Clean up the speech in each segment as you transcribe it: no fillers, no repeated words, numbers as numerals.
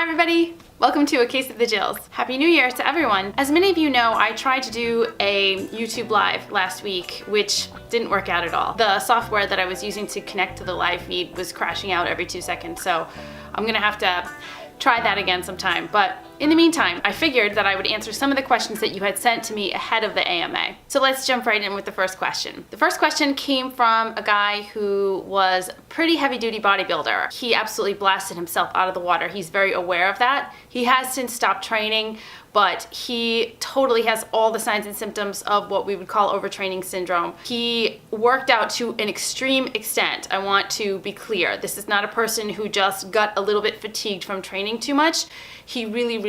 everybody! Welcome to A Case of the Jills. Happy New Year to everyone. As many of you know, I tried to do a YouTube live last week, which didn't work out at all. The software that I was using to connect to the live feed was crashing out every 2 seconds, so I'm gonna have to try that again sometime. But in the meantime, I figured that I would answer some of the questions that you had sent to me ahead of the AMA. So let's jump right in with the first question. The first question came from a guy who was a pretty heavy-duty bodybuilder. He absolutely blasted himself out of the water. He's very aware of that. He has since stopped training, but he totally has all the signs and symptoms of what we would call overtraining syndrome. He worked out to an extreme extent. I want to be clear. This is not a person who just got a little bit fatigued from training too much. He really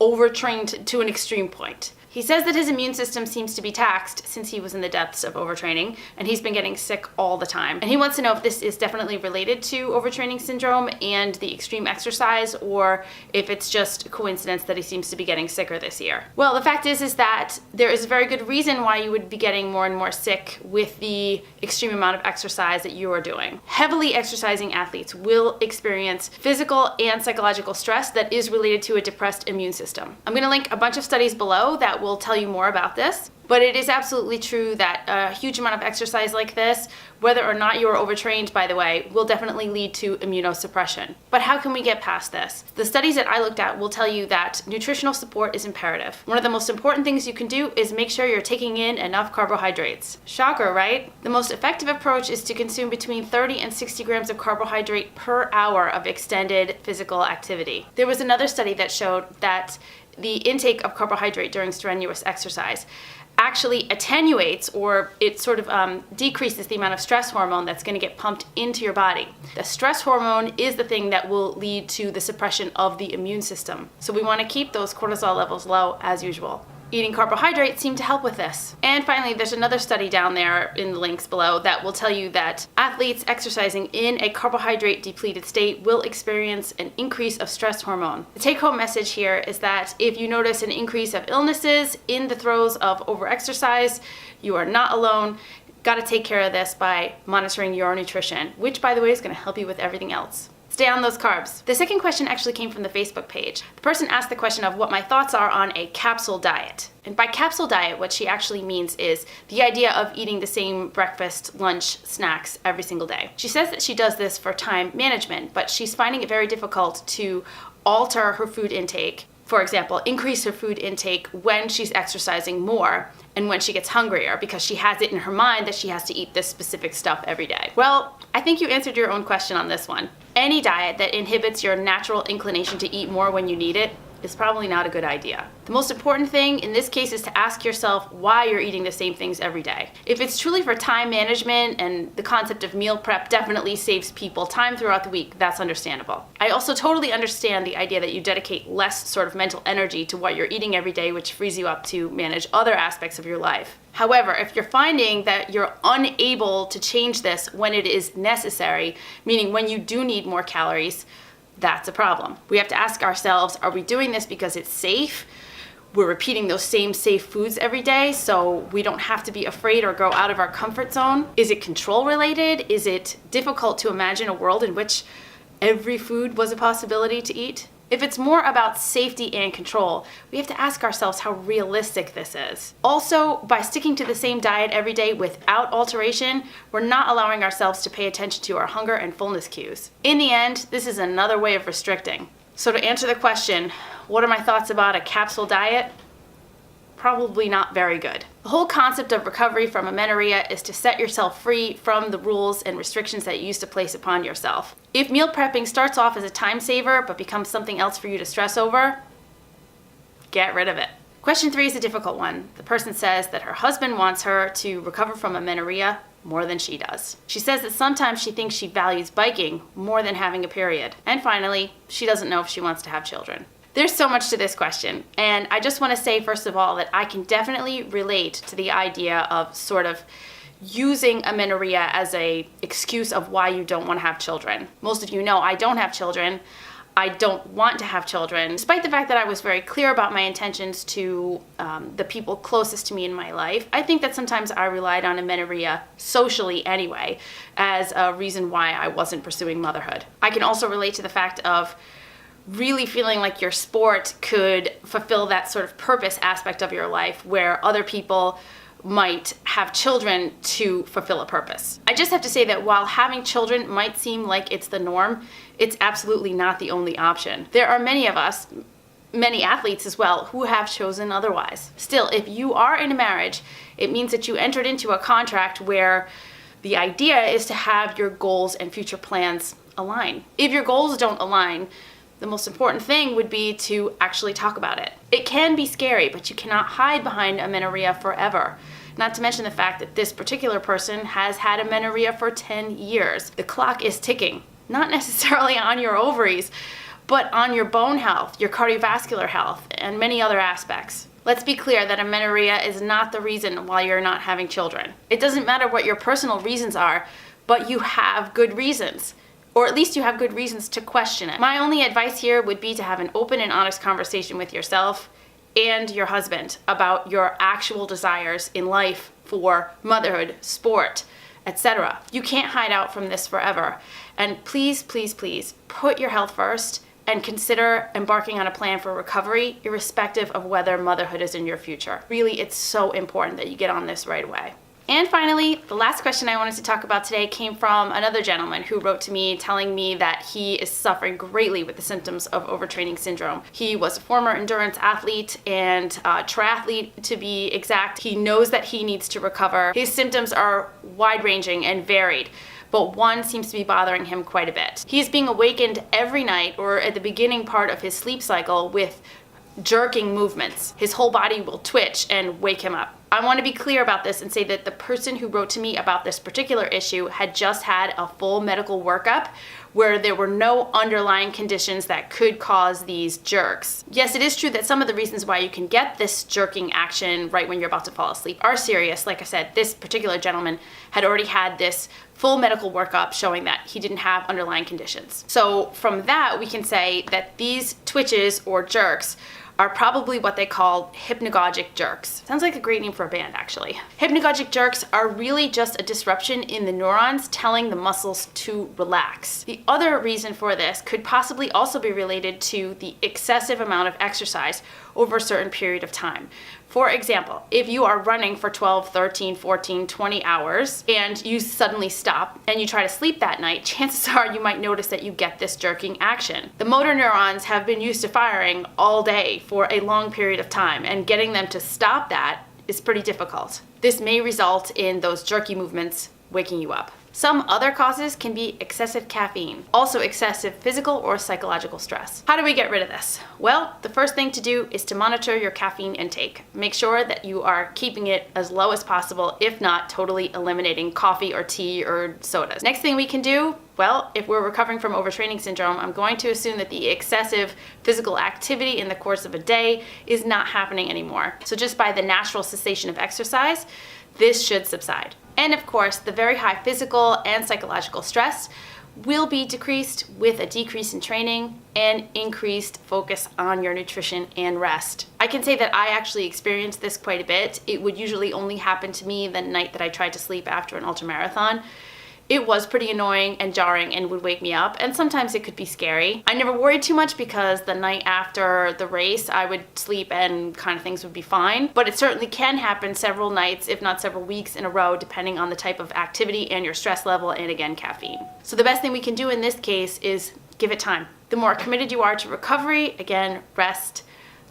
overtrained to an extreme point. He says that his immune system seems to be taxed since he was in the depths of overtraining, and he's been getting sick all the time. And he wants to know if this is definitely related to overtraining syndrome and the extreme exercise, or if it's just a coincidence that he seems to be getting sicker this year. Well, the fact is that there is a very good reason why you would be getting more and more sick with the extreme amount of exercise that you are doing. Heavily exercising athletes will experience physical and psychological stress that is related to a depressed immune system. I'm going to link a bunch of studies below that will tell you more about this, but it is absolutely true that a huge amount of exercise like this, whether or not you are overtrained, by the way, will definitely lead to immunosuppression. But how can we get past this? The studies that I looked at will tell you that nutritional support is imperative. One of the most important things you can do is make sure you're taking in enough carbohydrates. Shocker, right? The most effective approach is to consume between 30 and 60 grams of carbohydrate per hour of extended physical activity. There was another study that showed that the intake of carbohydrate during strenuous exercise actually attenuates, or it sort of decreases the amount of stress hormone that's going to get pumped into your body. The stress hormone is the thing that will lead to the suppression of the immune system. So we want to keep those cortisol levels low as usual. Eating carbohydrates seem to help with this. And finally, there's another study down there in the links below that will tell you that athletes exercising in a carbohydrate depleted state will experience an increase of stress hormone. The take-home message here is that if you notice an increase of illnesses in the throes of overexercise, you are not alone. Got to take care of this by monitoring your nutrition, which, by the way, is going to help you with everything else. Stay on those carbs. The second question actually came from the Facebook page. The person asked the question of what my thoughts are on a capsule diet. And by capsule diet, what she actually means is the idea of eating the same breakfast, lunch, snacks every single day. She says that she does this for time management, but she's finding it very difficult to alter her food intake. For example, increase her food intake when she's exercising more and when she gets hungrier, because she has it in her mind that she has to eat this specific stuff every day. Well, I think you answered your own question on this one. Any diet that inhibits your natural inclination to eat more when you need it is probably not a good idea. The most important thing in this case is to ask yourself why you're eating the same things every day. If it's truly for time management, and the concept of meal prep definitely saves people time throughout the week, that's understandable. I also totally understand the idea that you dedicate less sort of mental energy to what you're eating every day, which frees you up to manage other aspects of your life. However, if you're finding that you're unable to change this when it is necessary, meaning when you do need more calories, that's a problem. We have to ask ourselves, are we doing this because it's safe? We're repeating those same safe foods every day, so we don't have to be afraid or go out of our comfort zone. Is it control related? Is it difficult to imagine a world in which every food was a possibility to eat? If it's more about safety and control, we have to ask ourselves how realistic this is. Also, by sticking to the same diet every day without alteration, we're not allowing ourselves to pay attention to our hunger and fullness cues. In the end, this is another way of restricting. So to answer the question, what are my thoughts about a capsule diet? Probably not very good. The whole concept of recovery from amenorrhea is to set yourself free from the rules and restrictions that you used to place upon yourself. If meal prepping starts off as a time saver but becomes something else for you to stress over, get rid of it. Question 3 is a difficult one. The person says that her husband wants her to recover from amenorrhea more than she does. She says that sometimes she thinks she values biking more than having a period. And finally, she doesn't know if she wants to have children. There's so much to this question, and I just want to say first of all that I can definitely relate to the idea of sort of using amenorrhea as an excuse of why you don't want to have children. Most of you know I don't have children. I don't want to have children, despite the fact that I was very clear about my intentions to the people closest to me in my life. I think that sometimes I relied on amenorrhea socially anyway as a reason why I wasn't pursuing motherhood. I can also relate to the fact of really feeling like your sport could fulfill that sort of purpose aspect of your life where other people might have children to fulfill a purpose. I just have to say that while having children might seem like it's the norm, it's absolutely not the only option. There are many of us, many athletes as well, who have chosen otherwise. Still, if you are in a marriage, it means that you entered into a contract where the idea is to have your goals and future plans align. If your goals don't align, the most important thing would be to actually talk about it. It can be scary, but you cannot hide behind amenorrhea forever. Not to mention the fact that this particular person has had amenorrhea for 10 years. The clock is ticking, not necessarily on your ovaries, but on your bone health, your cardiovascular health, and many other aspects. Let's be clear that amenorrhea is not the reason why you're not having children. It doesn't matter what your personal reasons are, but you have good reasons. Or at least you have good reasons to question it. My only advice here would be to have an open and honest conversation with yourself and your husband about your actual desires in life for motherhood, sport, etc. You can't hide out from this forever. And please, please, please put your health first and consider embarking on a plan for recovery, irrespective of whether motherhood is in your future. Really, it's so important that you get on this right away. And finally, the last question I wanted to talk about today came from another gentleman who wrote to me telling me that he is suffering greatly with the symptoms of overtraining syndrome. He was a former endurance athlete and triathlete to be exact. He knows that he needs to recover. His symptoms are wide-ranging and varied, but one seems to be bothering him quite a bit. He is being awakened every night or at the beginning part of his sleep cycle with jerking movements. His whole body will twitch and wake him up. I want to be clear about this and say that the person who wrote to me about this particular issue had just had a full medical workup where there were no underlying conditions that could cause these jerks. Yes, it is true that some of the reasons why you can get this jerking action right when you're about to fall asleep are serious. Like I said, this particular gentleman had already had this full medical workup showing that he didn't have underlying conditions. So from that, we can say that these twitches or jerks are probably what they call hypnagogic jerks. Sounds like a great name for a band, actually. Hypnagogic jerks are really just a disruption in the neurons telling the muscles to relax. The other reason for this could possibly also be related to the excessive amount of exercise over a certain period of time. For example, if you are running for 12, 13, 14, 20 hours and you suddenly stop and you try to sleep that night, chances are you might notice that you get this jerking action. The motor neurons have been used to firing all day for a long period of time, and getting them to stop that is pretty difficult. This may result in those jerky movements waking you up. Some other causes can be excessive caffeine, also excessive physical or psychological stress. How do we get rid of this? Well, the first thing to do is to monitor your caffeine intake. Make sure that you are keeping it as low as possible, if not totally eliminating coffee or tea or sodas. Next thing we can do, well, if we're recovering from overtraining syndrome, I'm going to assume that the excessive physical activity in the course of a day is not happening anymore. So just by the natural cessation of exercise, this should subside. And of course, the very high physical and psychological stress will be decreased with a decrease in training and increased focus on your nutrition and rest. I can say that I actually experienced this quite a bit. It would usually only happen to me the night that I tried to sleep after an ultramarathon. It was pretty annoying and jarring and would wake me up, and sometimes it could be scary. I never worried too much because the night after the race I would sleep and kind of things would be fine, but it certainly can happen several nights, if not several weeks in a row, depending on the type of activity and your stress level and, again, caffeine. So the best thing we can do in this case is give it time. The more committed you are to recovery, again, rest,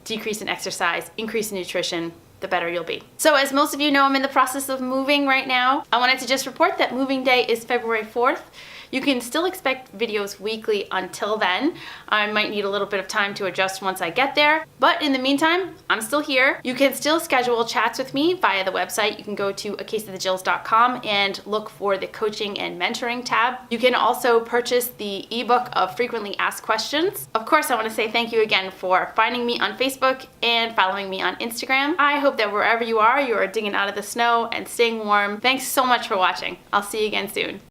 decrease in exercise, increase in nutrition, the better you'll be. So as most of you know, I'm in the process of moving right now. I wanted to just report that moving day is February 4th. You can still expect videos weekly until then. I might need a little bit of time to adjust once I get there, but in the meantime, I'm still here. You can still schedule chats with me via the website. You can go to acaseofthejills.com and look for the coaching and mentoring tab. You can also purchase the ebook of frequently asked questions. Of course, I want to say thank you again for finding me on Facebook and following me on Instagram. I hope that wherever you are digging out of the snow and staying warm. Thanks so much for watching. I'll see you again soon.